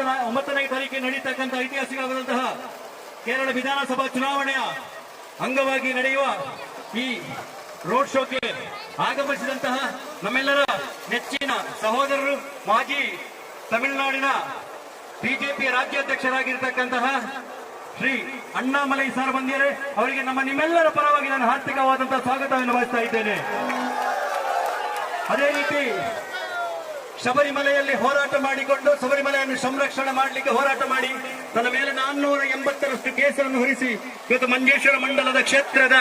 9ನೇ ತಾರೀಕಿಗೆ ನಡೆಯತಕ್ಕಂಥ ಐತಿಹಾಸಿಕವಾದಂತಹ ಕೇರಳ ವಿಧಾನಸಭಾ ಚುನಾವಣೆಯ ಅಂಗವಾಗಿ ನಡೆಯುವ ಈ ರೋಡ್ ಶೋಗೆ ಆಗಮಿಸಿದಂತಹ ನಮ್ಮೆಲ್ಲರ ನೆಚ್ಚಿನ ಸಹೋದರರು, ಮಾಜಿ ತಮಿಳುನಾಡಿನ ಬಿಜೆಪಿ ರಾಜ್ಯಾಧ್ಯಕ್ಷರಾಗಿರ್ತಕ್ಕಂತಹ ಶ್ರೀ ಅಣ್ಣಾಮಲೈ ಸರ್ ಬಂದಿದ್ದಾರೆ. ಅವರಿಗೆ ನಿಮ್ಮೆಲ್ಲರ ಪರವಾಗಿ ನಾನು ಹಾರ್ದಿಕವಾದಂತಹ ಸ್ವಾಗತವನ್ನು ಬಯಸ್ತಾ ಇದ್ದೇನೆ. ಅದೇ ರೀತಿ ಶಬರಿಮಲೆಯಲ್ಲಿ ಹೋರಾಟ ಮಾಡಿಕೊಂಡು ಶಬರಿಮಲೆಯನ್ನು ಸಂರಕ್ಷಣೆ ಮಾಡಲಿಕ್ಕೆ ಹೋರಾಟ ಮಾಡಿ ತನ್ನ ಮೇಲೆ 480ರಷ್ಟು ಕೇಸನ್ನು ಹೊರಿಸಿ ಇವತ್ತು ಮಂಜೇಶ್ವರ ಮಂಡಲದ ಕ್ಷೇತ್ರದ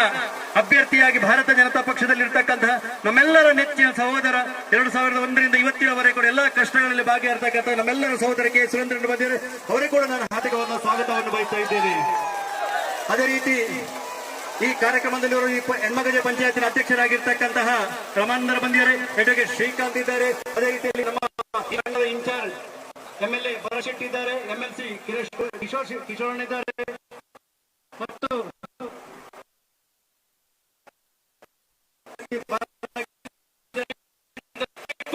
ಅಭ್ಯರ್ಥಿಯಾಗಿ ಭಾರತ ಜನತಾ ಪಕ್ಷದಲ್ಲಿರ್ತಕ್ಕಂತಹ ನಮ್ಮೆಲ್ಲರ ನೆಚ್ಚಿನ ಸಹೋದರ 2001ರಿಂದ ಇವತ್ತಿನವರೆಗೆ ಕೂಡ ಎಲ್ಲ ಕಷ್ಟಗಳಲ್ಲಿ ಭಾಗಿಯಾಗಿರ್ತಕ್ಕಂಥ ನಮ್ಮೆಲ್ಲರ ಸಹೋದರ ಕೆ ಸುರೇಂದ್ರನ್ ಬಂದಿದ್ದಾರೆ. ಅವರಿಗೆ ಕೂಡ ನಾನು ಹಾರ್ದಿಕವಾದ ಸ್ವಾಗತವನ್ನು ಬಯಸ್ತಾ ಇದ್ದೇನೆ. ಅದೇ ರೀತಿ ಈ ಕಾರ್ಯಕ್ರಮದಲ್ಲಿ ಹೆಣ್ಮಗಜ ಪಂಚಾಯತಿನ ಅಧ್ಯಕ್ಷರಾಗಿರ್ತಕ್ಕಂತಹ ರಮಾನಂದರ್ ಬಂದಿದ್ದಾರೆ, ಅಡ್ವೊಕೇಟ್ ಶ್ರೀಕಾಂತ್ ಇದ್ದಾರೆ. ಅದೇ ರೀತಿಯಲ್ಲಿ ನಮ್ಮ ಇನ್ಚಾರ್ಜ್ MLA ಭರಶೆಟ್ಟಿ ಇದ್ದಾರೆ, MLC ಕಿಶೋರ್ ಇದ್ದಾರೆ ಮತ್ತು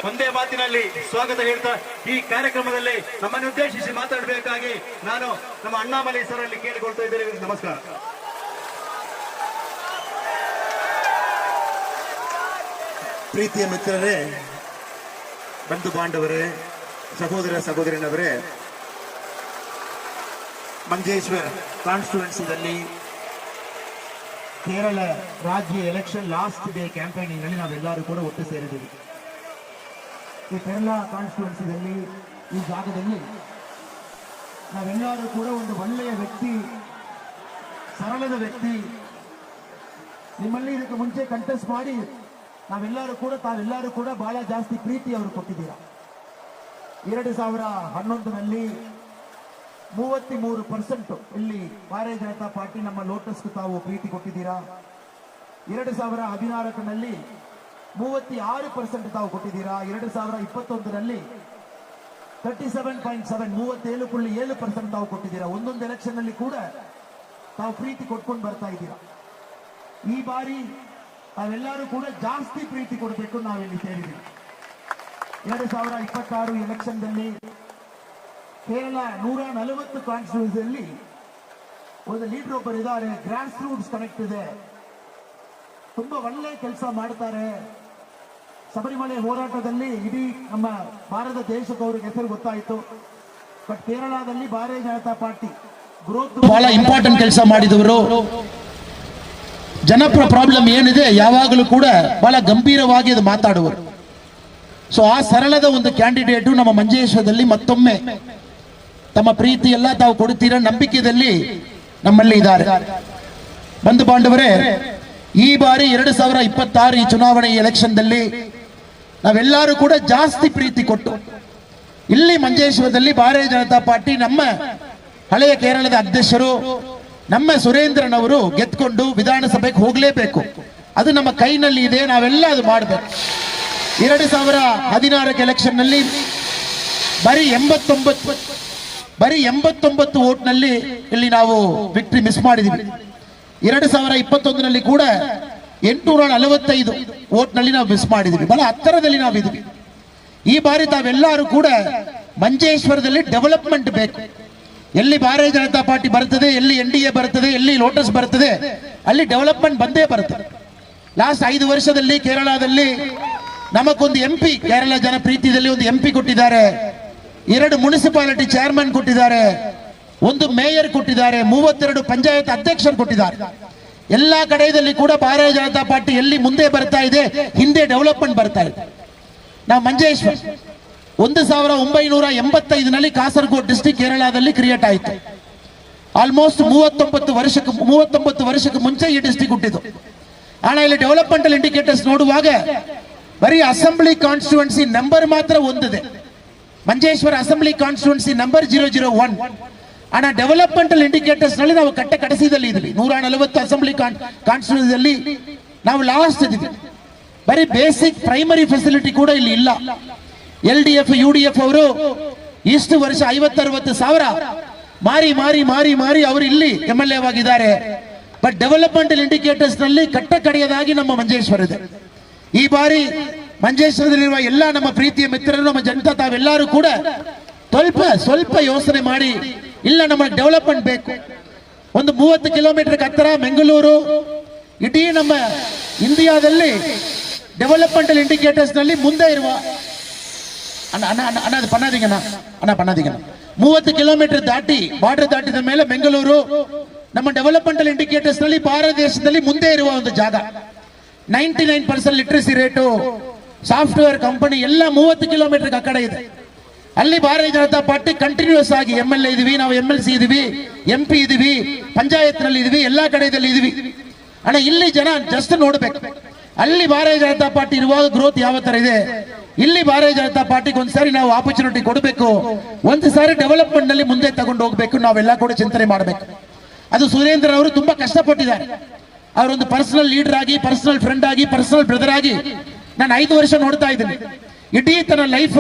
ಒಂದೇ ಮಾತಿನಲ್ಲಿ ಸ್ವಾಗತ ಹೇಳ್ತಾ ಈ ಕಾರ್ಯಕ್ರಮದಲ್ಲಿ ನಮ್ಮನ್ನು ಉದ್ದೇಶಿಸಿ ಮಾತಾಡಬೇಕಾಗಿ ನಾನು ನಮ್ಮ ಅಣ್ಣಾಮಲೈ ಸರ್ ಅಲ್ಲಿ ಕೇಳಿಕೊಳ್ತಾ ಇದ್ದೇನೆ. ನಮಸ್ಕಾರ. ಪ್ರೀತಿಯ ಮಿತ್ರರೇ, ಬಂಧು ಬಾಂಧವರೇ, ಸಹೋದರ ಸಹೋದರಿನವರೇ, ಮಂಜೇಶ್ವರ ಕಾನ್ಸ್ಟಿಟ್ಯೂನ್ಸಿದಲ್ಲಿ ಕೇರಳ ರಾಜ್ಯ ಎಲೆಕ್ಷನ್ ಲಾಸ್ಟ್ ಡೇ ಕ್ಯಾಂಪೇನಿಂಗ್ ನಲ್ಲಿ ನಾವೆಲ್ಲರೂ ಕೂಡ ಒಟ್ಟು ಸೇರಿದ್ದೀವಿ. ಈ ಕೇರಳ ಕಾನ್ಸ್ಟಿಟ್ಯೂನ್ಸಿದಲ್ಲಿ ಈ ಜಾಗದಲ್ಲಿ ನಾವೆಲ್ಲರೂ ಕೂಡ ಒಂದು ಒಳ್ಳೆಯ ವ್ಯಕ್ತಿ, ಸರಳದ ವ್ಯಕ್ತಿ, ನಿಮ್ಮಲ್ಲಿ ಇದಕ್ಕೆ ಮುಂಚೆ ಕಂಟೆಸ್ಟ್ ಮಾಡಿ ತಾವೆಲ್ಲರೂ ಕೂಡ ಬಹಳ ಜಾಸ್ತಿ ಪ್ರೀತಿ ಅವರು ಕೊಟ್ಟಿದ್ದೀರಾ. 2011ನಲ್ಲಿ 33% ಇಲ್ಲಿ ಭಾರತೀಯ ಜನತಾ ಪಾರ್ಟಿ ನಮ್ಮ ಲೋಟಸ್ಗೆ ತಾವು ಪ್ರೀತಿ ಕೊಟ್ಟಿದ್ದೀರಾ. 2016ನಲ್ಲಿ 36% ತಾವು ಕೊಟ್ಟಿದ್ದೀರಾ. 2021ರಲ್ಲಿ 37.7% ತಾವು ಕೊಟ್ಟಿದ್ದೀರಾ. ಒಂದೊಂದು ಎಲೆಕ್ಷನ್ ನಲ್ಲಿ ಕೂಡ ತಾವು ಪ್ರೀತಿ ಕೊಟ್ಕೊಂಡು ಬರ್ತಾ ಇದ್ದೀರಾ. ಈ ಬಾರಿ ತಾವೆಲ್ಲರೂ ಕೂಡ ಜಾಸ್ತಿ ಪ್ರೀತಿ ಕೊಡಬೇಕು. ನಾವಿಲ್ಲಿ ಸೇರಿದ್ದೀವಿ. 2026 ಎಲೆಕ್ಷನ್ದಲ್ಲಿ ಕೇರಳ 140 ಕಾನ್ಸ್ಟಿಟ್ಯೂನ್ಸಿಯಲ್ಲಿ ಒಂದು ಲೀಡರ್ ಒಬ್ಬರು ಇದ್ದಾರೆ, ಗ್ರಾಸ್ ರೂಟ್ಸ್ ಕನೆಕ್ಟ್ ಇದೆ, ತುಂಬಾ ಒಳ್ಳೆ ಕೆಲಸ ಮಾಡ್ತಾರೆ. ಶಬರಿಮಲೆ ಹೋರಾಟದಲ್ಲಿ ಇಡೀ ನಮ್ಮ ಭಾರತ ದೇಶಕ್ಕೆ ಅವ್ರಿಗೆ ಹೆಸರು ಗೊತ್ತಾಯಿತು. ಬಟ್ ಕೇರಳದಲ್ಲಿ ಭಾರತೀಯ ಜನತಾ ಪಾರ್ಟಿ ಗ್ರೋತ್ ಬಹಳ ಇಂಪಾರ್ಟೆಂಟ್ ಕೆಲಸ ಮಾಡಿದವರು. ಜನಪರ ಪ್ರಾಬ್ಲಮ್ ಏನಿದೆ ಯಾವಾಗಲೂ ಕೂಡ ಬಹಳ ಗಂಭೀರವಾಗಿ ಅದು ಮಾತಾಡುವರು. ಸೊ ಆ ಸರಳದ ಒಂದು ಕ್ಯಾಂಡಿಡೇಟು ನಮ್ಮ ಮಂಜೇಶ್ವರದಲ್ಲಿ ಮತ್ತೊಮ್ಮೆ ತಮ್ಮ ಪ್ರೀತಿ ಎಲ್ಲ ತಾವು ಕೊಡುತ್ತೀರ ನಂಬಿಕೆಯಲ್ಲಿ ನಮ್ಮಲ್ಲಿ ಇದ್ದಾರೆ. ಬಂಧು ಬಾಂಧವರೇ, ಈ ಬಾರಿ 2026 ಈ ಚುನಾವಣೆ ಎಲೆಕ್ಷನ್ದಲ್ಲಿ ನಾವೆಲ್ಲರೂ ಕೂಡ ಜಾಸ್ತಿ ಪ್ರೀತಿ ಕೊಟ್ಟು ಇಲ್ಲಿ ಮಂಜೇಶ್ವರದಲ್ಲಿ ಭಾರತೀಯ ಜನತಾ ಪಾರ್ಟಿ ನಮ್ಮ ಹಳೆಯ ಕೇರಳದ ಅಧ್ಯಕ್ಷರು ನಮ್ಮ ಸುರೇಂದ್ರನ್ ಅವರು ಗೆದ್ಕೊಂಡು ವಿಧಾನಸಭೆಗೆ ಹೋಗಲೇಬೇಕು. ಅದು ನಮ್ಮ ಕೈನಲ್ಲಿ ಇದೆ, ನಾವೆಲ್ಲ ಅದು ಮಾಡಬೇಕು. 2016 ಎಲೆಕ್ಷನ್ ನಲ್ಲಿ ಬರೀ 89 ವೋಟ್ನಲ್ಲಿ ಇಲ್ಲಿ ನಾವು ವಿಕ್ಟರಿ ಮಿಸ್ ಮಾಡಿದ್ವಿ. 2021ನಲ್ಲಿ ಕೂಡ 845 ವೋಟ್ನಲ್ಲಿ ನಾವು ಮಿಸ್ ಮಾಡಿದ್ವಿ. ಬಹಳ ಹತ್ತಿರದಲ್ಲಿ ನಾವು ಇದ್ವಿ. ಈ ಬಾರಿ ತಾವೆಲ್ಲರೂ ಕೂಡ ಮಂಜೇಶ್ವರದಲ್ಲಿ ಡೆವಲಪ್ಮೆಂಟ್ ಬೇಕು. ಎಲ್ಲಿ ಭಾರತೀಯ ಜನತಾ ಪಾರ್ಟಿ ಬರ್ತದೆ, ಎಲ್ಲಿ NDA ಬರ್ತದೆ, ಎಲ್ಲಿ ಲೋಟಸ್ ಬರ್ತದೆ, ಅಲ್ಲಿ ಡೆವಲಪ್ಮೆಂಟ್ ಬಂದೇ ಬರ್ತದೆ. ಲಾಸ್ಟ್ 5 ವರ್ಷದಲ್ಲಿ ಕೇರಳದಲ್ಲಿ ನಮಗೊಂದು MP, ಕೇರಳ ಜನ ಪ್ರೀತಿಯಲ್ಲಿ ಒಂದು MP ಕೊಟ್ಟಿದ್ದಾರೆ, 2 ಮುನ್ಸಿಪಾಲಿಟಿ ಚೇರ್ಮನ್ ಕೊಟ್ಟಿದ್ದಾರೆ, 1 ಮೇಯರ್ ಕೊಟ್ಟಿದ್ದಾರೆ, 32 ಪಂಚಾಯತ್ ಅಧ್ಯಕ್ಷರು ಕೊಟ್ಟಿದ್ದಾರೆ. ಎಲ್ಲಾ ಕಡೆಯಲ್ಲಿ ಕೂಡ ಭಾರತೀಯ ಜನತಾ ಪಾರ್ಟಿ ಎಲ್ಲಿ ಮುಂದೆ ಬರ್ತಾ ಇದೆ, ಹಿಂದೆ ಡೆವಲಪ್ಮೆಂಟ್ ಬರ್ತಾ ಇದೆ. ನಾವು ಮಂಜೇಶ್ವರ 1985ನಲ್ಲಿ ಕಾಸರಗೋಡು ಡಿಸ್ಟ್ರಿಕ್ಟ್ ಕೇರಳದಲ್ಲಿ ಕ್ರಿಯೇಟ್ ಆಯಿತು. ಆಲ್ಮೋಸ್ಟ್ 39 ವರ್ಷಕ್ಕೆ ಮುಂಚೆ ಈ ಡಿಸ್ಟ್ರಿಕ್ಟ್ ಹುಟ್ಟಿತು. ಆದ್ರೆ ಇಲ್ಲಿ ಡೆವಲಪ್ಮೆಂಟಲ್ ಇಂಡಿಕೇಟರ್ಸ್ ನೋಡುವಾಗ ಬರೀ ಅಸೆಂಬ್ಲಿ ಕಾನ್ಸ್ಟಿಟ್ಯೂನ್ಸಿ ನಂಬರ್ ಮಾತ್ರ ಒಂದಿದೆ. Manjeshwar assembly constituency number 001. ಆದ್ರೆ ಡೆವಲಪ್ಮೆಂಟಲ್ ಇಂಡಿಕೇಟರ್ಸ್ ನಲ್ಲಿ ನಾವು ಕಡೆಸಿದಲ್ಲಿ ಇದ್ವಿ. 140 ಅಸೆಂಬ್ಲಿ ಕಾನ್ಸ್ಟಿಟ್ಯೂನ್ಸಿಯಲ್ಲಿ ನಾವು ಲಾಸ್ಟ್ ಇದ್ವಿ. ಬರೀ ಬೇಸಿಕ್ ಪ್ರೈಮರಿ ಫೆಸಿಲಿಟಿ ಕೂಡ ಇಲ್ಲಿ ಇಲ್ಲ. LDF UDF ಅವರು ಇಷ್ಟು ವರ್ಷ 50-60 ಸಾವಿರ ಮಾರಿ ಮಾರಿ ಮಾರಿ ಮಾರಿ ಅವರು ಇಲ್ಲಿ MLA ಆಗಿದ್ದಾರೆ. ಬಟ್ ಡೆವಲಪ್ಮೆಂಟಲ್ ಇಂಡಿಕೇಟರ್ಸ್ ನಲ್ಲಿ ಕಡೆಯದಾಗಿ ನಮ್ಮ ಮಂಜೇಶ್ವರ ಇದೆ. ಈ ಬಾರಿ ಮಂಜೇಶ್ವರದಲ್ಲಿರುವ ಎಲ್ಲ ನಮ್ಮ ಪ್ರೀತಿಯ ಮಿತ್ರರು, ನಮ್ಮ ಜನತಾ ತಾವೆಲ್ಲರೂ ಕೂಡ ಸ್ವಲ್ಪ ಸ್ವಲ್ಪ ಯೋಚನೆ ಮಾಡಿ, ಇಲ್ಲ ನಮಗೆ ಡೆವಲಪ್ಮೆಂಟ್ ಬೇಕು. ಒಂದು 30 ಕಿಲೋಮೀಟರ್ ಹತ್ತಿರ ಬೆಂಗಳೂರು, ಇಡೀ ನಮ್ಮ ಇಂಡಿಯಾದಲ್ಲಿ ಡೆವಲಪ್ಮೆಂಟಲ್ ಇಂಡಿಕೇಟರ್ಸ್ ನಲ್ಲಿ ಮುಂದೆ ಇರುವ ಪನ್ನದಿಗನ 30 ಕಿಲೋಮೀಟರ್ ದಾಟಿ ಬಾರ್ಡರ್ ದಾಟಿದ ಮೇಲೆ ಬೆಂಗಳೂರು ನಮ್ಮ ಡೆವಲಪ್ಮೆಂಟಲ್ ಇಂಡಿಕೇಟರ್ಸ್ ನಲ್ಲಿ ಭಾರತ ದೇಶದಲ್ಲಿ ಮುಂದೆ ಇರುವ ಒಂದು ಜಾಗ. 99% ಲಿಟ್ರಸಿ ರೇಟು, ಸಾಫ್ಟ್ವೇರ್ ಕಂಪನಿ ಎಲ್ಲ 30 ಕಿಲೋಮೀಟರ್ ಆ ಕಡೆ ಇದೆ. ಅಲ್ಲಿ ಭಾರತೀಯ ಜನತಾ ಪಾರ್ಟಿ ಕಂಟಿನ್ಯೂಸ್ ಆಗಿ MLA ಇದೀವಿ, ನಾವು MLC ಇದೀವಿ, MP ಇದೀವಿ, ಪಂಚಾಯತ್ ನಲ್ಲಿ ಇದೀವಿ, ಎಲ್ಲಾ ಕಡೆಯಲ್ಲಿ ಇದೀವಿ. ಅಣ್ಣ ಇಲ್ಲಿ ಜನ ಜಸ್ಟ್ ನೋಡ್ಬೇಕು, ಅಲ್ಲಿ ಭಾರತೀಯ ಜನತಾ ಪಾರ್ಟಿ ಇರುವಾಗ ಗ್ರೋತ್ ಯಾವ ತರ ಇದೆ, ಇಲ್ಲಿ ಭಾರತೀಯ ಜನತಾ ಪಾರ್ಟಿಗೆ ಒಂದ್ಸಾರಿ ನಾವು ಆಪರ್ಚುನಿಟಿ ಕೊಡಬೇಕು, ಒಂದು ಸಾರಿ ಡೆವಲಪ್ಮೆಂಟ್ ನಲ್ಲಿ ಮುಂದೆ ತಗೊಂಡು ಹೋಗ್ಬೇಕು, ನಾವೆಲ್ಲ ಕೂಡ ಚಿಂತನೆ ಮಾಡಬೇಕು. ಅದು ಸುರೇಂದ್ರ ಅವರು ತುಂಬಾ ಕಷ್ಟಪಟ್ಟಿದ್ದಾರೆ. ಅವರೊಂದು ಪರ್ಸನಲ್ ಲೀಡರ್ ಆಗಿ, ಪರ್ಸನಲ್ ಫ್ರೆಂಡ್ ಆಗಿ, ಪರ್ಸನಲ್ ಬ್ರದರ್ ಆಗಿ ನಾನು 5 ವರ್ಷ ನೋಡ್ತಾ ಇದ್ದೀನಿ. ಇಡೀ ತನ್ನ ಲೈಫ್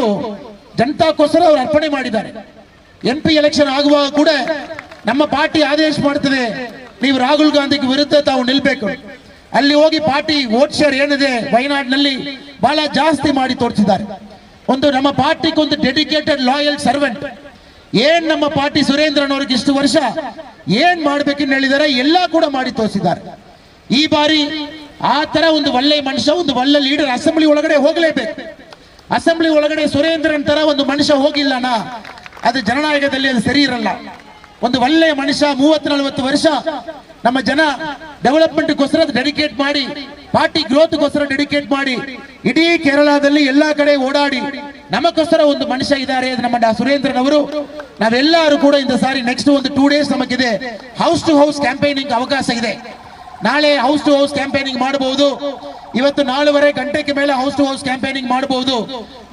ಜನತಾಕ್ಕೋಸ್ಕರ ಅವರು ಅರ್ಪಣೆ ಮಾಡಿದ್ದಾರೆ. MP ಎಲೆಕ್ಷನ್ ಆಗುವಾಗ ಕೂಡ ನಮ್ಮ ಪಾರ್ಟಿ ಆದೇಶ ಮಾಡ್ತದೆ, ನೀವು ರಾಹುಲ್ ಗಾಂಧಿಗೆ ವಿರುದ್ಧ ತಾವು ನಿಲ್ಬೇಕು. ಅಲ್ಲಿ ಹೋಗಿ ಪಾರ್ಟಿ ವೋಟ್ ಶೇರ್ ಏನಿದೆ ವಯನಾಡಿನಲ್ಲಿ ಬಹಳ ಜಾಸ್ತಿ ಮಾಡಿ ತೋರಿಸಿದ್ದಾರೆ. ಒಂದು ನಮ್ಮ ಪಾರ್ಟಿಗೆ ಒಂದು ಡೆಡಿಕೇಟೆಡ್ ಲಾಯಲ್ ಸರ್ವೆಂಟ್. ಏನ್ ನಮ್ಮ ಪಾರ್ಟಿ ಸುರೇಂದ್ರನವರಿಗೆ ಇಷ್ಟು ವರ್ಷ ಏನ್ ಮಾಡ್ಬೇಕಂತ ಹೇಳಿದಾರೆ ಎಲ್ಲ ಕೂಡ ಮಾಡಿ ತೋರಿಸಿದ್ದಾರೆ. ಈ ಬಾರಿ ಆ ತರ ಒಂದು ಒಳ್ಳೆ ಮನುಷ್ಯ, ಒಂದು ಒಳ್ಳೆ ಲೀಡರ್ ಅಸೆಂಬ್ಲಿ ಒಳಗಡೆ ಹೋಗಲೇಬೇಕು. ಅಸೆಂಬ್ಲಿ ಒಳಗಡೆ ಸುರೇಂದ್ರನ್ ತರ ಒಂದು ಮನುಷ್ಯ ಹೋಗಿಲ್ಲನಾ, ಅದು ಜನನಾಯಕದಲ್ಲಿ ಅದು ಸರಿ ಇರಲ್ಲ. ಒಂದು ಒಳ್ಳೆಯ ಮನುಷ್ಯ 30-40 ವರ್ಷ ನಮ್ಮ ಜನ ಡೆವಲಪ್ಮೆಂಟ್ಗೋಸ್ಕರ ಡೆಡಿಕೇಟ್ ಮಾಡಿ, ಪಾರ್ಟಿ ಗ್ರೋತ್ಗೋಸ್ಕರ ಡೆಡಿಕೇಟ್ ಮಾಡಿ, ಇಡೀ ಕೇರಳದಲ್ಲಿ ಎಲ್ಲಾ ಕಡೆ ಓಡಾಡಿ ನಮಗೋಸ್ಕರ ಒಂದು ಮನುಷ್ಯ ಇದ್ದಾರೆ, ನಮ್ಮ ಸುರೇಂದ್ರನ್ ಅವರು. ನಾವೆಲ್ಲರೂ ಕೂಡ ಇಂದ ಸಾರಿ ನೆಕ್ಸ್ಟ್ ಒಂದು 2 ಡೇಸ್ ನಮಗಿದೆ ಹೌಸ್ ಟು ಹೌಸ್ ಕ್ಯಾಂಪೇನಿಂಗ್ ಅವಕಾಶ ಇದೆ. ನಾಳೆ ಹೌಸ್ ಟು ಹೌಸ್ ಕ್ಯಾಂಪೇನಿಂಗ್ ಮಾಡಬಹುದು, ಇವತ್ತು 4:30 ಗಂಟೆಗೆ ಮೇಲೆ ಹೌಸ್ ಟು ಹೌಸ್ ಕ್ಯಾಂಪೇನಿಂಗ್ ಮಾಡಬಹುದು.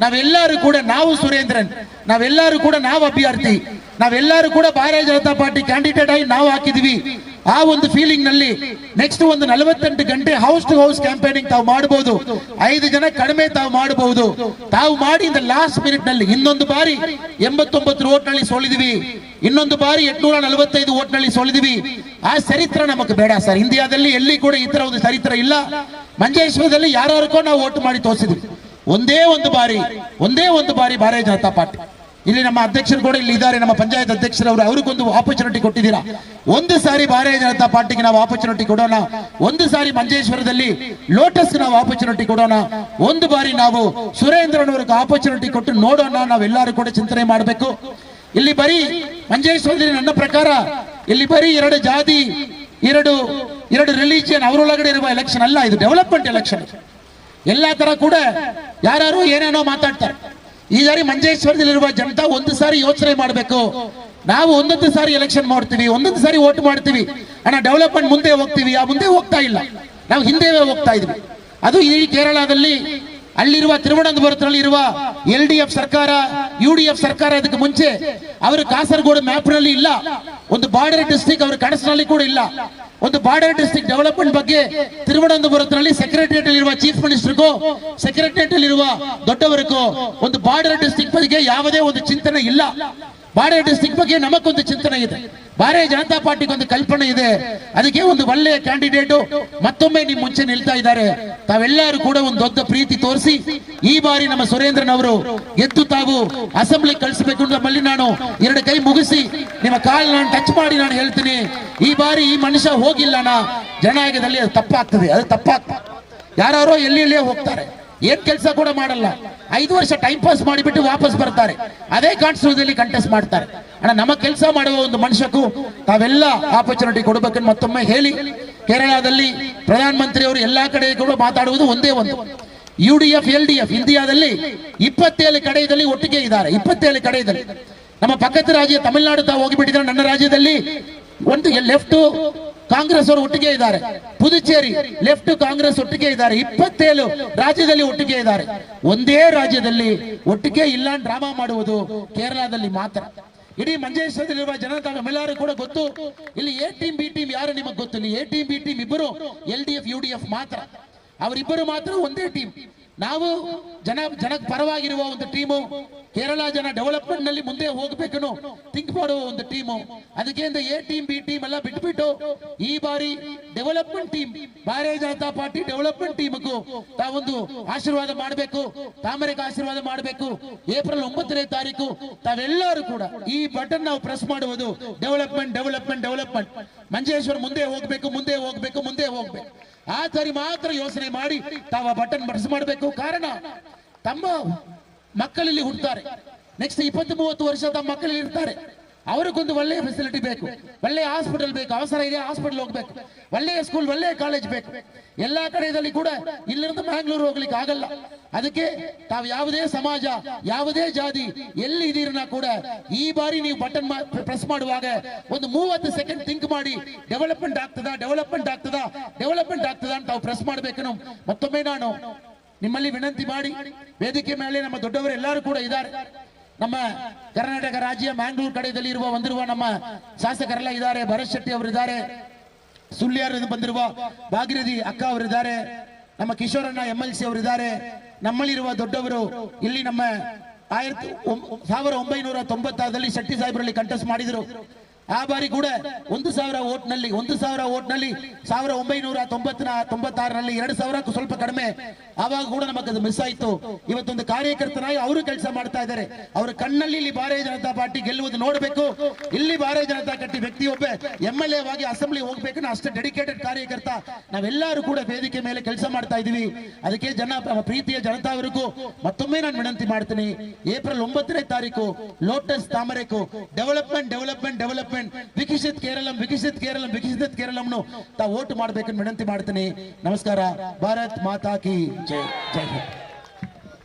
ನಾವೆಲ್ಲರೂ ಕೂಡ, ನಾವು ಸುರೇಂದ್ರನ್, ನಾವೆಲ್ಲರೂ ಕೂಡ ನಾವು ಅಭ್ಯರ್ಥಿ, ನಾವೆಲ್ಲರೂ ಕೂಡ ಭಾರತೀಯ ಜನತಾ ಪಾರ್ಟಿ ಕ್ಯಾಂಡಿಡೇಟ್ ಆಗಿ ನಾವು ಹಾಕಿದ್ವಿ. ಆ ಒಂದು ಫೀಲಿಂಗ್ ನಲ್ಲಿ ನೆಕ್ಸ್ಟ್ ಒಂದು 48 ಗಂಟೆ ಹೌಸ್ ಟು ಹೌಸ್ ಕ್ಯಾಂಪೇನಿಂಗ್ ತಾವು ಮಾಡಬಹುದು. 5 ಜನ ಕಡಿಮೆ ತಾವು ಮಾಡಬಹುದು. ತಾವು ಮಾಡಿ ಇಂದ ಲಾಸ್ಟ್ ಮಿನಿಟ್ ನಲ್ಲಿ ಇನ್ನೊಂದು ಬಾರಿ 89 ವೋಟ್ ನಲ್ಲಿ ಸೋಲಿದ್ವಿ, ಇನ್ನೊಂದು ಬಾರಿ 845 ವೋಟ್ ನಲ್ಲಿ ಸೋಲಿದ್ವಿ. ಆ ಚರಿತ್ರ ನಮಗೆ ಬೇಡ ಸರ್. ಇಂಡಿಯಾದಲ್ಲಿ ಎಲ್ಲಿ ಕೂಡ ಈ ತರ ಒಂದು ಚರಿತ್ರ ಇಲ್ಲ. ಮಂಜೇಶ್ವರದಲ್ಲಿ ಯಾರ್ಯಾರಿಗೋ ನಾವು ವೋಟ್ ಮಾಡಿ ತೋರಿಸಿದ್ವಿ. ಒಂದೇ ಒಂದು ಬಾರಿ ಭಾರತೀಯ ಜನತಾ ಪಾರ್ಟಿ. ಇಲ್ಲಿ ನಮ್ಮ ಅಧ್ಯಕ್ಷರು ಕೂಡ ಇಲ್ಲಿ ಇದ್ದಾರೆ, ನಮ್ಮ ಪಂಚಾಯತ್ ಅಧ್ಯಕ್ಷರವರು, ಅವ್ರಿಗೊಂದು ಆಪರ್ಚುನಿಟಿ ಕೊಟ್ಟಿದ್ದೀರಾ. ಒಂದು ಸಾರಿ ಭಾರತೀಯ ಜನತಾ ಪಾರ್ಟಿಗೆ ನಾವು ಆಪರ್ಚುನಿಟಿ ಕೊಡೋಣ, ಒಂದು ಸಾರಿ ಮಂಜೇಶ್ವರದಲ್ಲಿ ಲೋಟಸ್ ನಾವು ಆಪರ್ಚುನಿಟಿ ಕೊಡೋಣ, ಒಂದು ಬಾರಿ ನಾವು ಸುರೇಂದ್ರನವ್ರಿಗೆ ಆಪರ್ಚುನಿಟಿ ಕೊಟ್ಟು ನೋಡೋಣ. ನಾವೆಲ್ಲರೂ ಕೂಡ ಚಿಂತನೆ ಮಾಡಬೇಕು. ಇಲ್ಲಿ ಬರೀ ಮಂಜೇಶ್ವರದಲ್ಲಿ ನನ್ನ ಪ್ರಕಾರ ಇಲ್ಲಿ ಬರೀ 2 ಜಾತಿ, ಎರಡು ರಿಲಿಜಿಯನ್ ಅವರೊಳಗಡೆ ಇರುವ ಎಲೆಕ್ಷನ್ ಅಲ್ಲ, ಇದು ಡೆವಲಪ್ಮೆಂಟ್ ಎಲೆಕ್ಷನ್. ಎಲ್ಲಾ ತರ ಕೂಡ ಯಾರು ಏನೇನೋ ಮಾತಾಡ್ತಾರೆ. ಈ ಸಾರಿ ಮಂಜೇಶ್ವರದಲ್ಲಿರುವ ಜನತಾ ಒಂದು ಸಾರಿ ಯೋಚನೆ ಮಾಡಬೇಕು. ನಾವು ಒಂದೊಂದು ಸಾರಿ ಎಲೆಕ್ಷನ್ ಮಾಡ್ತೀವಿ, ಒಂದೊಂದು ಸಾರಿ ವೋಟ್ ಮಾಡ್ತೀವಿ, ಅಣ್ಣ ಡೆವಲಪ್ಮೆಂಟ್ ಮುಂದೆ ಹೋಗ್ತೀವಿ, ಆ ಮುಂದೆ ಹೋಗ್ತಾ ಇಲ್ಲ, ನಾವು ಹಿಂದೆ ಹೋಗ್ತಾ ಇದ್ವಿ. ಅದು ಈ ಕೇರಳದಲ್ಲಿ ಅಲ್ಲಿರುವ ತಿರುವನಂತಪುರದಲ್ಲಿ ಇರುವ LDF ಸರ್ಕಾರ, UDF ಸರ್ಕಾರ ಇದಕ್ಕೆ ಮುಂಚೆ ಅವರು ಕಾಸರಗೋಡು ಮ್ಯಾಪ್ ನಲ್ಲಿ ಇಲ್ಲ, ಒಂದು ಬಾರ್ಡರ್ ಡಿಸ್ಟ್ರಿಕ್ಟ್ ಅವರ ಕನಸಿನಲ್ಲಿ ಕೂಡ ಇಲ್ಲ. ಒಂದು ಬಾರ್ಡರ್ ಡಿಸ್ಟ್ರಿಕ್ಟ್ ಡೆವಲಪ್ಮೆಂಟ್ ಬಗ್ಗೆ ತಿರುವನಂತಪುರದಲ್ಲಿ ಸೆಕ್ರೆಟರಿಯೇಟ್ ಇರುವ ಚೀಫ್ ಮಿನಿಸ್ಟರ್ಗೂ, ಸೆಕ್ರೆಟರಿಯೇಟ್ ಇರುವ ದೊಡ್ಡವರಿಗೂ ಒಂದು ಬಾರ್ಡರ್ ಡಿಸ್ಟ್ರಿಕ್ಟ್ ಬಗ್ಗೆ ಯಾವುದೇ ಒಂದು ಚಿಂತನೆ ಇಲ್ಲ. ಬಾರ್ಡರ್ ಡಿಸ್ಟ್ರಿಕ್ಟ್ ಬಗ್ಗೆ ನಮಗೊಂದು ಚಿಂತನೆ ಇದೆ, ಭಾರತೀಯ ಜನತಾ ಪಾರ್ಟಿಗೆ ಒಂದು ಕಲ್ಪನೆ ಇದೆ. ಅದಕ್ಕೆ ಒಂದು ಒಳ್ಳೆಯ ಕ್ಯಾಂಡಿಡೇಟ್ ಮತ್ತೊಮ್ಮೆ ನಿಮ್ಮ ಮುಂಚೆ ನಿಲ್ತಾ ಇದ್ದಾರೆ. ತಾವೆಲ್ಲರೂ ಕೂಡ ಒಂದು ದೊಡ್ಡ ಪ್ರೀತಿ ತೋರಿಸಿ ಈ ಬಾರಿ ನಮ್ಮ ಸುರೇಂದ್ರನ್ ಅವರು ಗೆದ್ದು ತಾವು ಅಸೆಂಬ್ಲಿ ಕಳಿಸಬೇಕು. ನಮ್ಮಲ್ಲಿ ನಾನು 2 ಕೈ ಮುಗಿಸಿ ನಿಮ್ಮ ಕಾಲ್ ನಾನು ಟಚ್ ಮಾಡಿ ನಾನು ಹೇಳ್ತೀನಿ, ಈ ಬಾರಿ ಈ ಮನುಷ್ಯ ಹೋಗಿಲ್ಲನ ಜನಾಂಗದಲ್ಲಿ ಅದು ತಪ್ಪಾಗ್ತದೆ, ಅದು ತಪ್ಪಾಗ್ತದೆ. ಯಾರೋ ಎಲ್ಲಿ ಹೋಗ್ತಾರೆ, ಏನ್ ಕೆಲಸ ಕೂಡ ಮಾಡಲ್ಲ, 5 ವರ್ಷ ಟೈಮ್ ಪಾಸ್ ಮಾಡಿಬಿಟ್ಟು ವಾಪಸ್ ಬರ್ತಾರೆ, ಅದೇ ಕಾನ್ಸ್ಟಿಟ್ಯೂಷನ್ ಕಂಟೆಸ್ಟ್ ಮಾಡ್ತಾರೆ. ಅಣ್ಣ ನಮ್ಮ ಕೆಲಸ ಮಾಡುವ ಒಂದು ಮನುಷ್ಯಕ್ಕೂ ತಾವೆಲ್ಲ ಆಪರ್ಚುನಿಟಿ ಕೊಡಬೇಕನ್ನು ಮತ್ತೊಮ್ಮೆ ಹೇಳಿ, ಕೇರಳದಲ್ಲಿ ಪ್ರಧಾನ ಮಂತ್ರಿ ಅವರು ಎಲ್ಲಾ ಕಡೆ ಕೂಡ ಮಾತಾಡುವುದು ಒಂದೇ ಒಂದು, UDF LDF ಇಂಡಿಯಾದಲ್ಲಿ 27 ಕಡೆಯಲ್ಲಿ ಒಟ್ಟಿಗೆ ಇದ್ದಾರೆ. 27 ಕಡೆಯಲ್ಲಿ ನಮ್ಮ ಪಕ್ಕದ ರಾಜ್ಯ ತಮಿಳುನಾಡು ತಾವು ಹೋಗಿಬಿಟ್ಟಿದ್ದಾರೆ. ನನ್ನ ರಾಜ್ಯದಲ್ಲಿ ಒಂದು ಲೆಫ್ಟ್ ಕಾಂಗ್ರೆಸ್ ಅವರು ಒಟ್ಟಿಗೆ ಇದ್ದಾರೆ, ಪುದುಚೇರಿ ಲೆಫ್ಟ್ ಕಾಂಗ್ರೆಸ್ ಒಟ್ಟಿಗೆ ಇದ್ದಾರೆ, 27 ರಾಜ್ಯದಲ್ಲಿ ಒಟ್ಟಿಗೆ ಇದ್ದಾರೆ. ಒಂದೇ ರಾಜ್ಯದಲ್ಲಿ ಒಟ್ಟಿಗೆ ಇಲ್ಲ ಡ್ರಾಮಾ ಮಾಡುವುದು ಕೇರಳದಲ್ಲಿ ಮಾತ್ರ. ಇಡೀ ಮಂಜೇಶ್ವರದಲ್ಲಿರುವ ಜನತಾ ಎಲ್ಲರೂ ಕೂಡ ಗೊತ್ತು. ಇಲ್ಲಿ A ಟೀಮ್ B ಟೀಮ್ ಯಾರು ನಿಮಗೆ ಗೊತ್ತು? ಇಲ್ಲಿ A ಟೀಮ್ B ಟೀಮ್ ಇಬ್ಬರು LDF UDF ಮಾತ್ರ, ಅವರಿಬ್ಬರು ಮಾತ್ರ ಒಂದೇ ಟೀಮ್. ನಾವು ಜನ ಪರವಾಗಿರುವ ಒಂದು ಟೀಮು, ಕೇರಳ ಜನ ಡೆವಲಪ್ಮೆಂಟ್ ನಲ್ಲಿ ಮುಂದೆ ಹೋಗ್ಬೇಕನ್ನು ಥಿಂಕ್ ಮಾಡುವ ಒಂದು ಟೀಮು. ಅದಕ್ಕೆ ಎ ಟೀಮ್ ಬಿ ಟೀಮ್ ಎಲ್ಲ ಬಿಟ್ಬಿಟ್ಟು ಈ ಬಾರಿ ಡೆವಲಪ್ಮೆಂಟ್ ಟೀಮ್, ಭಾರತೀಯ ಜನತಾ ಪಾರ್ಟಿ ಡೆವಲಪ್ಮೆಂಟ್ ಟೀಮ್ಗೂ ತಾವೊಂದು ಆಶೀರ್ವಾದ ಮಾಡಬೇಕು, ತಾಮರೆಗೆ ಆಶೀರ್ವಾದ ಮಾಡಬೇಕು. ಏಪ್ರಿಲ್ 9ನೇ ತಾರೀಕು ತಾವೆಲ್ಲರೂ ಕೂಡ ಈ ಬಟನ್ ನಾವು ಪ್ರೆಸ್ ಮಾಡುವುದು ಡೆವಲಪ್ಮೆಂಟ್ ಡೆವಲಪ್ಮೆಂಟ್ ಡೆವಲಪ್ಮೆಂಟ್. ಮಂಜೇಶ್ವರ್ ಮುಂದೆ ಹೋಗ್ಬೇಕು, ಮುಂದೆ ಹೋಗ್ಬೇಕು, ಮುಂದೆ ಹೋಗ್ಬೇಕು. ಆ ಸರಿ ಮಾತ್ರ ಯೋಚನೆ ಮಾಡಿ ತಾವು ಬಟನ್ ಪ್ರೆಸ್ ಮಾಡಬೇಕು. ಕಾರಣ ತಮ್ಮ ಮಕ್ಕಳಲ್ಲಿ ಹುಟ್ಟುತ್ತಾರೆ, ನೆಕ್ಸ್ಟ್ 20-30 ವರ್ಷ ತಮ್ಮ ಮಕ್ಕಳಲ್ಲಿ ಇರ್ತಾರೆ. ಅವ್ರಿಗೊಂದು ಒಳ್ಳೆಯ ಫೆಸಿಲಿಟಿ ಬೇಕು, ಒಳ್ಳೆಯ ಹಾಸ್ಪಿಟಲ್ ಬೇಕು, ಅವಸರ ಇದೆ ಹಾಸ್ಪಿಟಲ್ ಹೋಗ್ಬೇಕು, ಒಳ್ಳೆಯ ಸ್ಕೂಲ್ ಒಳ್ಳೆಯ ಕಾಲೇಜ್ ಬೇಕು. ಎಲ್ಲಾ ಕಡೆಯಲ್ಲಿ ಕೂಡ ಇಲ್ಲಿಂದ ಮ್ಯಾಂಗ್ಳೂರು ಹೋಗ್ಲಿಕ್ಕೆ ಆಗಲ್ಲ. ಅದಕ್ಕೆ ತಾವು ಯಾವುದೇ ಸಮಾಜ, ಯಾವುದೇ ಜಾತಿ ಎಲ್ಲಿ ಇದೀರನ್ನ ಕೂಡ ಈ ಬಾರಿ ನೀವು ಬಟನ್ ಪ್ರೆಸ್ ಮಾಡುವಾಗ ಒಂದು 30 ಸೆಕೆಂಡ್ ಥಿಂಕ್ ಮಾಡಿ ಡೆವಲಪ್ಮೆಂಟ್ ಆಗ್ತದಾ ಡೆವಲಪ್ಮೆಂಟ್ ಆಗ್ತದಾ ಡೆವಲಪ್ಮೆಂಟ್ ಆಗ್ತದಾ ಅಂತ ತಾವು ಪ್ರೆಸ್ ಮಾಡಬೇಕು. ಮತ್ತೊಮ್ಮೆ ನಾನು ನಿಮ್ಮಲ್ಲಿ ವಿನಂತಿ ಮಾಡಿ, ವೇದಿಕೆ ಮೇಲೆ ನಮ್ಮ ದೊಡ್ಡವರು ಎಲ್ಲರೂ ಕೂಡ ಇದ್ದಾರೆ. ನಮ್ಮ ಕರ್ನಾಟಕ ರಾಜ್ಯ ಮ್ಯಾಂಗ್ಳೂರು ಕಡೆಯಲ್ಲಿ ಬಂದಿರುವ ನಮ್ಮ ಶಾಸಕರೆಲ್ಲ ಇದ್ದಾರೆ. ಭರತ್ ಶೆಟ್ಟಿ ಅವರಿದ್ದಾರೆ, ಸುಳ್ಳ್ಯಾರ ಬಂದಿರುವ ಭಾಗೀರಥಿ ಅಕ್ಕ ಅವರಿದ್ದಾರೆ, ನಮ್ಮ ಕಿಶೋರಣ್ಣ MLC ಅವರಿದ್ದಾರೆ. ನಮ್ಮಲ್ಲಿರುವ ದೊಡ್ಡವರು ಇಲ್ಲಿ ನಮ್ಮ 1996ರಲ್ಲಿ ಶೆಟ್ಟಿ ಸಾಹೇಬರಲ್ಲಿ ಕಂಟೆಸ್ಟ್ ಮಾಡಿದ್ರು. ಆ ಬಾರಿ ಕೂಡ 1000 ಓಟ್ನಲ್ಲಿ 1996ರಲ್ಲಿ 2000ಕ್ಕೂ ಸ್ವಲ್ಪ ಕಡಿಮೆ. ಆವಾಗ ಕೂಡ ನಮಗೆ ಮಿಸ್ ಆಯ್ತು. ಇವತ್ತೊಂದು ಕಾರ್ಯಕರ್ತನಾಗಿ ಅವರು ಕೆಲಸ ಮಾಡ್ತಾ ಇದ್ದಾರೆ. ಅವರ ಕಣ್ಣಲ್ಲಿ ಇಲ್ಲಿ ಭಾರತೀಯ ಜನತಾ ಪಾರ್ಟಿ ಗೆಲ್ಲುವುದು ನೋಡಬೇಕು. ಇಲ್ಲಿ ಭಾರತೀಯ ಜನತಾ ಪಾರ್ಟಿ ವ್ಯಕ್ತಿಯೊಬ್ಬ MLA ವಾಗಿ ಅಸೆಂಬ್ಲಿ ಹೋಗ್ಬೇಕು, ಅಷ್ಟೇ ಡೆಡಿಕೇಟೆಡ್ ಕಾರ್ಯಕರ್ತ. ನಾವೆಲ್ಲರೂ ಕೂಡ ವೇದಿಕೆ ಮೇಲೆ ಕೆಲಸ ಮಾಡ್ತಾ ಇದೀವಿ. ಅದಕ್ಕೆ ಪ್ರೀತಿಯ ಜನತಾವರಿಗೂ ಮತ್ತೊಮ್ಮೆ ನಾನು ವಿನಂತಿ ಮಾಡ್ತೀನಿ, ಏಪ್ರಿಲ್ 9ನೇ ತಾರೀಕು ಲೋಟಸ್ ತಾಮರೆಕು ಡೆವಲಪ್ಮೆಂಟ್ ಡೆವಲಪ್ಮೆಂಟ್ ಡೆವಲಪ್ಮೆಂಟ್ ವಿಕಸಿತ ಕೇರಳಂ ವಿಕಸಿತ ಕೇರಳಂ ವಿಕಸಿತ ಕೇರಳಂನು ತಾವು ವೋಟ್ ಮಾಡಬೇಕಂತ ವಿನಂತಿ ಮಾಡ್ತೀನಿ. ನಮಸ್ಕಾರ. ಭಾರತ್ ಮಾತಾ ಕಿ ಜೈ. ಜೈ ಹಿಂದ್.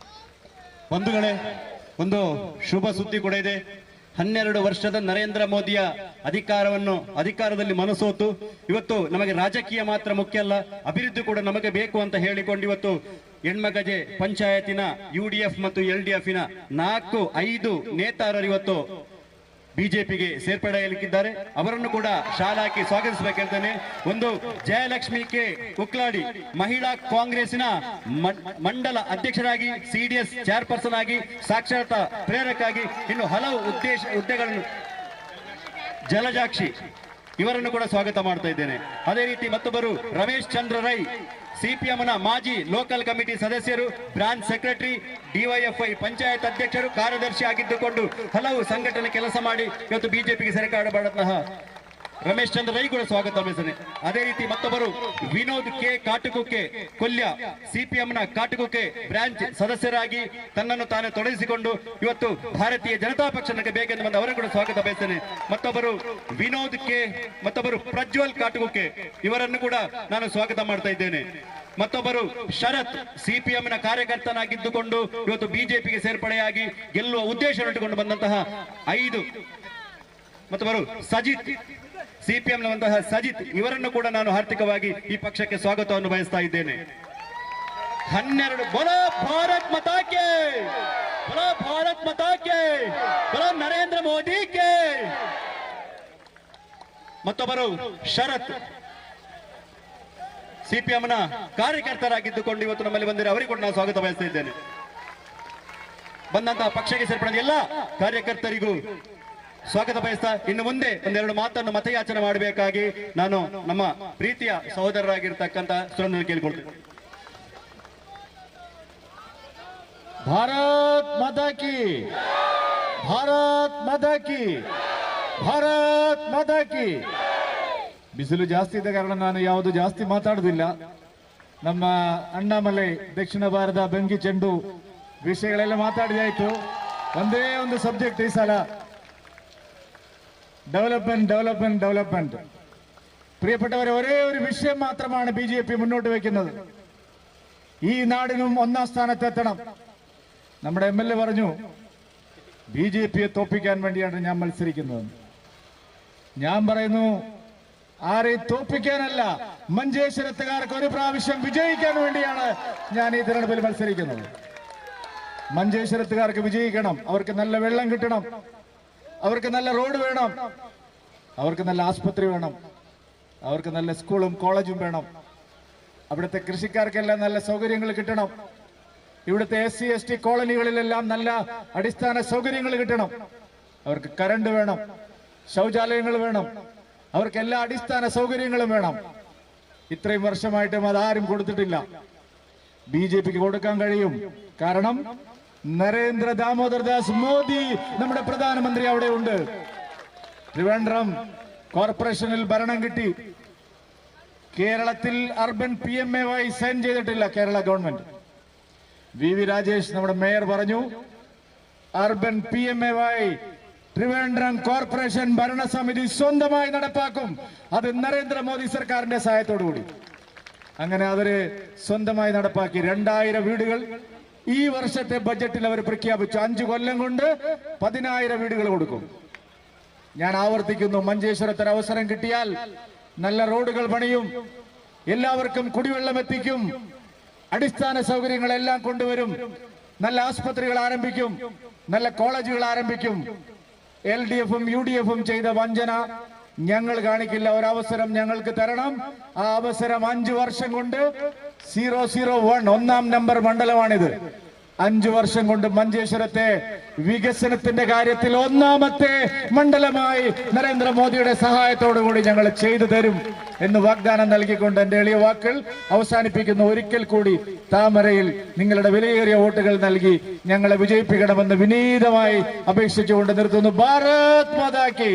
ಬಂಧುಗಳೇ, ಒಂದು ಶುಭ ಸುದ್ದಿ ಕೂಡ ಇದೆ. 12 ವರ್ಷದ ನರೇಂದ್ರ ಮೋದಿಯ ಅಧಿಕಾರದಲ್ಲಿ ಮನಸೋತು ಇವತ್ತು ನಮಗೆ ರಾಜಕೀಯ ಮಾತ್ರ ಮುಖ್ಯ ಅಲ್ಲ, ಅಭಿವೃದ್ಧಿ ಕೂಡ ನಮಗೆ ಬೇಕು ಅಂತ ಹೇಳಿಕೊಂಡು ಇವತ್ತು ಹೆಣ್ಮಗಜೆ ಪಂಚಾಯತಿನ UDF ಮತ್ತು LDF ನ 4-5 ನೇತಾರರು ಇವತ್ತು ಬಿಜೆಪಿಗೆ ಸೇರ್ಪಡೆಯಾಗಲಿಕ್ಕಿದ್ದಾರೆ. ಅವರನ್ನು ಕೂಡ ಶಾಲಾಕಿ ಸ್ವಾಗತಿಸಬೇಕಂತಾನೆ. ಒಂದು ಜಯಲಕ್ಷ್ಮಿ ಕೆ ಕುಕ್ಲಾಡಿ ಮಹಿಳಾ ಕಾಂಗ್ರೆಸ್ಸಿನ ಮಂಡಲ ಅಧ್ಯಕ್ಷರಾಗಿ, CDS ಚೇರ್ಪರ್ಸನ್ ಆಗಿ, ಸಾಕ್ಷರತಾ ಪ್ರೇರಕಾಗಿ, ಇನ್ನು ಹಲವು ಹುದ್ದೆಗಳನ್ನು ಜಲಜಾಕ್ಷಿ ಇವರನ್ನು ಕೂಡ ಸ್ವಾಗತ ಮಾಡ್ತಾ ಇದ್ದೇನೆ. ಅದೇ ರೀತಿ ಮತ್ತೊಬ್ಬರು ರಮೇಶ್ ಚಂದ್ರ ರೈ, CPMನ ಮಾಜಿ ಲೋಕಲ್ ಕಮಿಟಿ ಸದಸ್ಯರು, ಬ್ರಾಂಚ್ ಸೆಕ್ರೆಟರಿ, DYFI ಪಂಚಾಯತ್ ಅಧ್ಯಕ್ಷರು, ಕಾರ್ಯದರ್ಶಿ ಆಗಿದ್ದುಕೊಂಡು ಹಲವು ಸಂಘಟನೆ ಕೆಲಸ ಮಾಡಿ ಇವತ್ತು ಬಿಜೆಪಿಗೆ ಸೇರ್ಪಡೆಯಾದಂತಹ ರಮೇಶ್ ಚಂದ್ರ ರೈ ಕೂಡ ಸ್ವಾಗತ ಬಯಸ್ತೇನೆ. ಅದೇ ರೀತಿ ಮತ್ತೊಬ್ಬರು ವಿನೋದ್ ಕೆ ಕಾಟುಕುಕ್ಕೆ ಕೊಲ್ಯ, CPMನ ಕಾಟುಕುಕ್ಕೆ ಬ್ರಾಂಚ್ ಸದಸ್ಯರಾಗಿ ತನ್ನನ್ನು ತಾನೇ ತೊಡಗಿಸಿಕೊಂಡು ಇವತ್ತು ಭಾರತೀಯ ಜನತಾ ಪಕ್ಷಕ್ಕೆ ಬೇಕೆಂದು ಬಂದು ಅವರನ್ನು ಕೂಡ ಸ್ವಾಗತ ಬಯಸ್ತೇನೆ. ಮತ್ತೊಬ್ಬರು ವಿನೋದ್ ಕೆ, ಮತ್ತೊಬ್ಬರು ಪ್ರಜ್ವಲ್ ಕಾಟುಕುಕ್ಕೆ, ಇವರನ್ನು ಕೂಡ ನಾನು ಸ್ವಾಗತ ಮಾಡ್ತಾ ಇದ್ದೇನೆ. ಮತ್ತೊಬ್ಬರು ಶರತ್, CPMನ ಕಾರ್ಯಕರ್ತನಾಗಿದ್ದುಕೊಂಡು ಇವತ್ತು ಬಿಜೆಪಿಗೆ ಸೇರ್ಪಡೆಯಾಗಿ ಗೆಲ್ಲುವ ಉದ್ದೇಶ ಇಟ್ಟುಕೊಂಡು ಬಂದಂತಹ 5. ಮತ್ತೊಬ್ಬರು ಸಜಿತ್, CPMನಂತಹ ಸಜಿತ್, ಇವರನ್ನು ಕೂಡ ನಾನು ಆರ್ಥಿಕವಾಗಿ ಈ ಪಕ್ಷಕ್ಕೆ ಸ್ವಾಗತವನ್ನು ಬಯಸ್ತಾ ಇದ್ದೇನೆ. 12 ಬೋಲೋ ಭಾರತ್ ಮಾತಾ ಕೇ, ಬೋಲೋ ಭಾರತ್ ಮಾತಾ ಕೇ, ಬೋಲೋ ನರೇಂದ್ರ ಮೋದಿ ಕೇ. ಮತ್ತೊಬ್ಬರು ಶರತ್, CPMನ ಕಾರ್ಯಕರ್ತರಾಗಿದ್ದುಕೊಂಡು ಇವತ್ತು ನಮ್ಮಲ್ಲಿ ಬಂದಿರೋ ಅವರಿಗೆ ಕೂಡ ನಾನು ಸ್ವಾಗತ ಬಯಸ್ತಾ ಇದ್ದೇನೆ. ಬಂದಂತಹ ಪಕ್ಷಕ್ಕೆ ಸೇರ್ಪಡೆ ಎಲ್ಲ ಕಾರ್ಯಕರ್ತರಿಗೂ ಸ್ವಾಗತ ಬಯಸ್ತಾ ಇನ್ನು ಮುಂದೆ ಒಂದೆರಡು ಮಾತನ್ನು ಮತಯಾಚನೆ ಮಾಡಬೇಕಾಗಿ ನಾನು ನಮ್ಮ ಪ್ರೀತಿಯ ಸಹೋದರರಾಗಿರ್ತಕ್ಕಂಥ ಸುರನ್ನು ಕೇಳಿಕೊಳ್ತೇನೆ. ಭಾರತ್ ಮಾತಾ ಕಿ, ಭಾರತ್ ಮಾತಾ ಕಿ, ಭಾರತ್ ಮಾತಾ ಕಿ. ಬಿಸಿಲು ಜಾಸ್ತಿ ಇದ್ದ ಕಾರಣ ನಾನು ಯಾವುದು ಜಾಸ್ತಿ ಮಾತಾಡುದಿಲ್ಲ. ನಮ್ಮ ಅಣ್ಣಾಮಲೈ ದಕ್ಷಿಣ ಭಾರತ ಬೆಂಕಿ ಚೆಂಡು ವಿಷಯಗಳೆಲ್ಲ ಮಾತಾಡಿದಾಯ್ತು. ಒಂದೇ ಒಂದು ಸಬ್ಜೆಕ್ಟ್ ಈ ಸಲ, ഡെവലപ്മെന്റ് ഡെവലപ്മെന്റ് ഡെവലപ്മെന്റ്. പ്രിയപ്പെട്ടവരെ, ഒരേ ഒരു വിഷയം മാത്രമാണ് BJP മുന്നോട്ട് വെക്കുന്നത്. ഈ നാടിനും 1ാം സ്ഥാനത്തെത്തണം. നമ്മുടെ MLA പറഞ്ഞു, BJPയെ തോൽപ്പിക്കാൻ വേണ്ടിയാണ് ഞാൻ മത്സരിക്കുന്നത്. ഞാൻ പറയുന്നു, ആരെയും തോൽപ്പിക്കാനല്ല, മഞ്ചേശ്വരത്തുകാർക്ക് ഒരു പ്രാവശ്യം വിജയിക്കാൻ വേണ്ടിയാണ് ഞാൻ ഈ തിരഞ്ഞെടുപ്പിൽ മത്സരിക്കുന്നത്. മഞ്ചേശ്വരത്തുകാർക്ക് വിജയിക്കണം, അവർക്ക് നല്ല വെള്ളം കിട്ടണം, അവർക്ക് നല്ല റോഡ് വേണം, അവർക്ക് നല്ല ആശുപത്രി വേണം, അവർക്ക് നല്ല സ്കൂളും കോളേജും വേണം, അവിടുത്തെ കൃഷിക്കാർക്കെല്ലാം നല്ല സൗകര്യങ്ങൾ കിട്ടണം. ഇവിടുത്തെ SC/ST കോളനികളിലെല്ലാം നല്ല അടിസ്ഥാന സൗകര്യങ്ങൾ കിട്ടണം. അവർക്ക് കറണ്ട് വേണം, ശൗചാലയങ്ങൾ വേണം, അവർക്ക് എല്ലാ അടിസ്ഥാന സൗകര്യങ്ങളും വേണം. ഇത്രയും വർഷമായിട്ടും അതാരും കൊടുത്തിട്ടില്ല. BJPക്ക് കൊടുക്കാൻ കഴിയും. കാരണം നരേന്ദ്ര ദാമോദർ ദാസ് മോദി നമ്മുടെ പ്രധാനമന്ത്രി അവിടെ ഉണ്ട്. ട്രിവാൻഡ്രം കോർപ്പറേഷനിൽ ഭരണം കിട്ടി. കേരളത്തിൽ അർബൻ PMAY സൈൻ ചെയ്തിട്ടില്ല കേരള ഗവൺമെന്റ്. VV രാജേഷ് നമ്മുടെ മേയർ പറഞ്ഞു, അർബൻ PMAY ട്രിവാൻഡ്രം കോർപ്പറേഷൻ ഭരണസമിതി സ്വന്തമായി നടപ്പാക്കും. അത് നരേന്ദ്രമോദി സർക്കാരിന്റെ സഹായത്തോടുകൂടി. അങ്ങനെ അവര് സ്വന്തമായി നടപ്പാക്കി. 2000 വീടുകൾ ഈ വർഷത്തെ ബജറ്റിൽ അവർ പ്രഖ്യാപിച്ചു. 5 കൊല്ലം കൊണ്ട് 10,000 വീടുകൾ കൊടുക്കും. ഞാൻ ആവർത്തിക്കുന്നു, മഞ്ചേശ്വരത്തിന് അവസരം കിട്ടിയാൽ നല്ല റോഡുകൾ പണിയും, എല്ലാവർക്കും കുടിവെള്ളം എത്തിക്കും, അടിസ്ഥാന സൗകര്യങ്ങളെല്ലാം കൊണ്ടുവരും, നല്ല ആസ്പത്രികൾ ആരംഭിക്കും, നല്ല കോളേജുകൾ ആരംഭിക്കും. LDF-ഉം UDF-ഉം ചെയ്ത വഞ്ചന ഞങ്ങൾ കാണിക്കില്ല. ഒരവസരം ഞങ്ങൾക്ക് തരണം. ആ അവസരം 5 വർഷം കൊണ്ട് 001 1-ാം നമ്പർ മണ്ഡലമാണിത്. 5 വർഷം കൊണ്ട് മഞ്ചേശ്വരത്തെ വികസനത്തിന്റെ കാര്യത്തിൽ 1-ാമത്തെ മണ്ഡലമായി നരേന്ദ്രമോദിയുടെ സഹായത്തോടുകൂടി ഞങ്ങൾ ചെയ്തു തരും എന്ന് വാഗ്ദാനം നൽകിക്കൊണ്ട് എന്റെ എളിയ വാക്കുകൾ അവസാനിപ്പിക്കുന്നു. ഒരിക്കൽ കൂടി താമരയിൽ നിങ്ങളുടെ വിലയേറിയ വോട്ടുകൾ നൽകി ഞങ്ങളെ വിജയിപ്പിക്കണമെന്ന് വിനീതമായി അപേക്ഷിച്ചുകൊണ്ട് നിർത്തുന്നു. ഭാരത് മാതാ കി.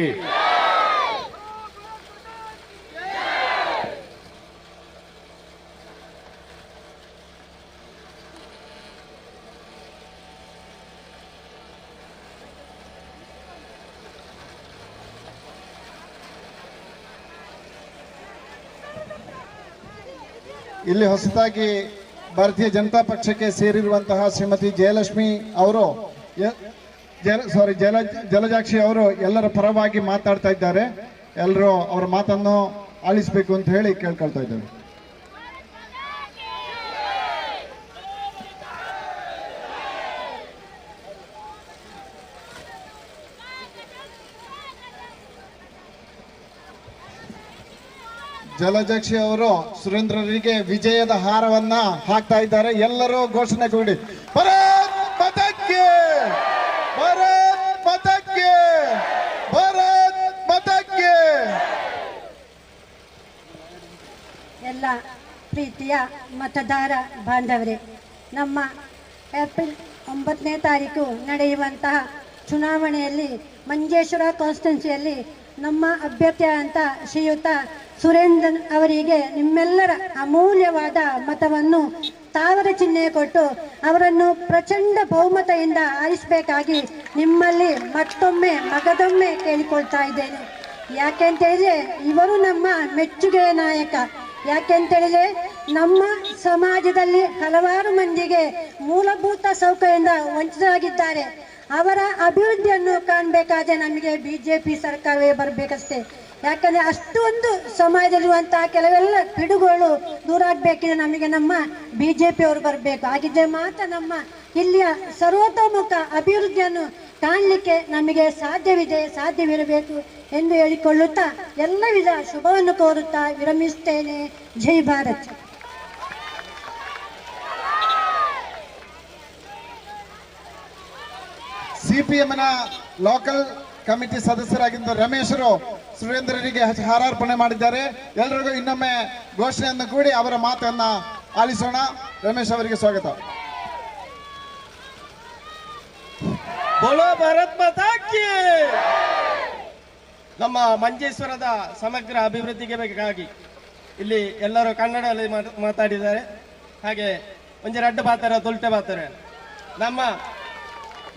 ಇಲ್ಲಿ ಹೊಸದಾಗಿ ಭಾರತೀಯ ಜನತಾ ಪಕ್ಷಕ್ಕೆ ಸೇರಿರುವಂತಹ ಶ್ರೀಮತಿ ಜಯಲಕ್ಷ್ಮಿ ಅವರು ಜಲಜಾಕ್ಷಿ ಅವರು ಎಲ್ಲರ ಪರವಾಗಿ ಮಾತಾಡ್ತಾ ಇದ್ದಾರೆ. ಎಲ್ಲರೂ ಅವರ ಮಾತನ್ನು ಆಲಿಸಬೇಕು ಅಂತ ಹೇಳಿ ಕೇಳ್ಕೊಳ್ತಾ ಇದ್ದೇವೆ. ಜಲಜಾಕ್ಷಿ ಅವರು ಸುರೇಂದ್ರರಿಗೆ ವಿಜಯದ ಹಾರವನ್ನ ಹಾಕ್ತಾ ಇದ್ದಾರೆ. ಎಲ್ಲರೂ ಘೋಷಣೆ ಕೂಡಿ ಭಾರತ್ ಮಾತಾ ಕಿ, ಭಾರತ್ ಮಾತಾ ಕಿ, ಭಾರತ್ ಮಾತಾ ಕಿ. ಎಲ್ಲ ಪ್ರೀತಿಯ ಮತದಾರ ಬಾಂಧವರೇ, ನಮ್ಮ ಏಪ್ರಿಲ್ 9ನೇ ತಾರೀಕು ನಡೆಯುವಂತಹ ಚುನಾವಣೆಯಲ್ಲಿ ಮಂಜೇಶ್ವರ ಕಾನ್ಸ್ಟಿಟ್ಯೂನ್ಸಿಯಲ್ಲಿ ನಮ್ಮ ಅಭ್ಯರ್ಥಿ ಅಂತ ಶ್ರೀಯುತ ಸುರೇಂದ್ರನ್ ಅವರಿಗೆ ನಿಮ್ಮೆಲ್ಲರ ಅಮೂಲ್ಯವಾದ ಮತವನ್ನು ತಾವರ ಚಿಹ್ನೆ ಕೊಟ್ಟು ಅವರನ್ನು ಪ್ರಚಂಡ ಬಹುಮತದಿಂದ ಆರಿಸಬೇಕಾಗಿ ನಿಮ್ಮಲ್ಲಿ ಮತ್ತೊಮ್ಮೆ ಮಗದೊಮ್ಮೆ ಕೇಳಿಕೊಳ್ತಾ ಇದ್ದೇನೆ. ಯಾಕೆಂತೇಳಿದ್ರೆ ಇವರು ನಮ್ಮ ಮೆಚ್ಚುಗೆಯ ನಾಯಕ. ಯಾಕೆಂತೇಳಿದ್ರೆ ನಮ್ಮ ಸಮಾಜದಲ್ಲಿ ಹಲವಾರು ಮಂದಿಗೆ ಮೂಲಭೂತ ಸೌಕರ್ಯದಿಂದ ವಂಚಿತರಾಗಿದ್ದಾರೆ. ಅವರ ಅಭಿವೃದ್ಧಿಯನ್ನು ಕಾಣಬೇಕಾದ್ರೆ ನಮಗೆ BJP ಸರ್ಕಾರವೇ ಬರಬೇಕಷ್ಟೇ. ಯಾಕಂದರೆ ಅಷ್ಟೊಂದು ಸಮಾಜದಲ್ಲಿರುವಂತಹ ಕೆಲವೆಲ್ಲ ಪಿಡುಗುಗಳು ದೂರ ಆಗಬೇಕಿದ್ರೆ ನಮಗೆ ನಮ್ಮ BJP ಅವರು ಬರಬೇಕು. ಹಾಗಿದ್ರೆ ಮಾತ್ರ ನಮ್ಮ ಇಲ್ಲಿಯ ಸರ್ವತೋಮುಖ ಅಭಿವೃದ್ಧಿಯನ್ನು ಕಾಣಲಿಕ್ಕೆ ನಮಗೆ ಸಾಧ್ಯವಿರಬೇಕು ಎಂದು ಹೇಳಿಕೊಳ್ಳುತ್ತಾ ಎಲ್ಲ ವಿಧ ಶುಭವನ್ನು ಕೋರುತ್ತಾ ವಿರಮಿಸುತ್ತೇನೆ. ಜೈ ಭಾರತ್. CPMನ ಲೋಕಲ್ ಕಮಿಟಿ ಸದಸ್ಯರಾಗಿದ್ದ ರಮೇಶರು ಸುರೇಂದ್ರರಿಗೆ ಹಾರಾರ್ಪಣೆ ಮಾಡಿದ್ದಾರೆ. ಎಲ್ಲರಿಗೂ ಇನ್ನೊಮ್ಮೆ ಘೋಷಣೆಯನ್ನು ಕೂಡಿ ಅವರ ಮಾತನ್ನ ಆಲಿಸೋಣ. ರಮೇಶ್ ಅವರಿಗೆ ಸ್ವಾಗತ. ಬೋಲೋ ಭಾರತ್ ಮಾತಾ ಕಿ. ನಮ್ಮ ಮಂಜೇಶ್ವರದ ಸಮಗ್ರ ಅಭಿವೃದ್ಧಿಗೆ ಬೇಕಾಗಿ ಇಲ್ಲಿ ಎಲ್ಲರೂ ಕನ್ನಡದಲ್ಲಿ ಮಾತಾಡಿದ್ದಾರೆ. ಹಾಗೆ ಒಂಜಿ ರಡ್ಡು ಬಾತಾರೆ ತುಲ್ಟೆ ಬಾತಾರೆ. ನಮ್ಮ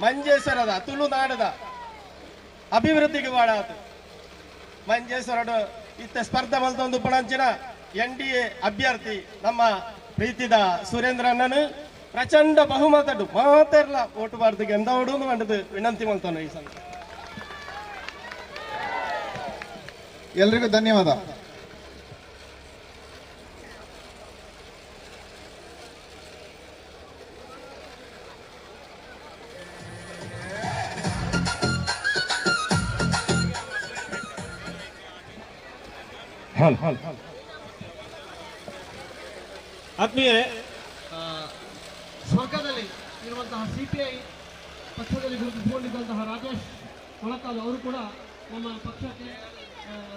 ಮಂಜೇಶ್ವರದ ತುಳುನಾಡದ ಅಭಿವೃದ್ಧಿಗೆ ಬಾಡಾತು ಮಂಜೇಶ್ವರ ಇತ್ತ ಸ್ಪರ್ಧೆ ಮಲ್ತೊಂದು ಪಣಂಚಿನ NDA ಅಭ್ಯರ್ಥಿ ನಮ್ಮ ಪ್ರೀತಿದ ಸುರೇಂದ್ರಣ್ಣನು ಪ್ರಚಂಡ ಬಹುಮತಡು ಮಾತೆರ್ಲ ಓಟು ಬಾರ್ದಿಗೆ ಎಂದ ಓಡು ಮಂಡದು ವಿನಂತಿ ಮಲ್ತಾನೆ. ಈ ಸಂದರ್ಭ ಎಲ್ರಿಗೂ ಧನ್ಯವಾದ. ಆತ್ಮೀಯರೇ, ಸ್ವರ್ಗದಲ್ಲಿ ಇರುವಂತಹ CPI ಪಕ್ಷದಲ್ಲಿ ಗುರುತಿಸಿಕೊಂಡಿದ್ದಂತಹ ರಾಜೇಶ್ ಮೊಳಕಾಲ್ ಅವರು ಕೂಡ ನಮ್ಮ ಪಕ್ಷಕ್ಕೆ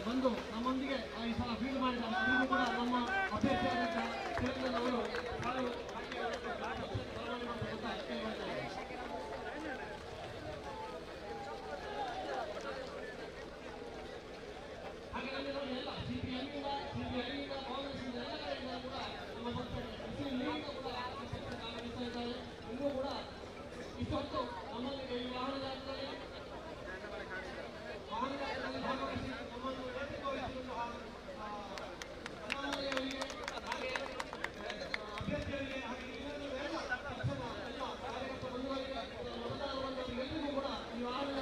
ಬಂದು ನಮ್ಮೊಂದಿಗೆ ಈ ಸಲ ಫೀಲ್ಡ್ ಮಾಡಿದ್ದಾರೆ. ಅವರಿಗೂ ಕೂಡ ನಮ್ಮ ಅಭ್ಯರ್ಥಿಯಾದಂಥ ಸುರೇಂದ್ರ ಅವರು ಹಾಗೆ ಎಲ್ಲ CPIಯಿಂದ ಕಾಂಗ್ರೆಸ್ನಿಂದ ಎಲ್ಲ ಕಡೆಯಿಂದ ಕೂಡ ನಮ್ಮ ಪಕ್ಷಕ್ಕೆ ಮುಸ್ಲಿಂ ಲೀಗ್ ಕೂಡ ಆಗಮಿಸ್ತಾ ಇದ್ದಾರೆ. ಇನ್ನೂ ಕೂಡ ಇಷ್ಟೊತ್ತು ನಮ್ಮೊಂದಿಗೆ ಈ ವಾಹನದಲ್ಲಿ ಭಾಗವಹಿಸಿ ನಮ್ಮನ್ನು ನೇತೃತ್ವವಹಿಸಿರುವಂತಹ ಅನಾಮಧೇಯವರಿಗೆ ಹಾಗೆ ಅಭ್ಯರ್ಥಿಯವರಿಗೆ ಹಾಗೆ ಇನ್ನೊಂದು ಎಲ್ಲ ಪಕ್ಷದ ಎಲ್ಲ ಕಾರ್ಯಕರ್ತ ಬಂಧುವರಿಗೆ ಮತದಾರ ಬಂಧುವರಿಗೆ ಎಲ್ಲರಿಗೂ ಕೂಡ ಈ ವಾಹನದ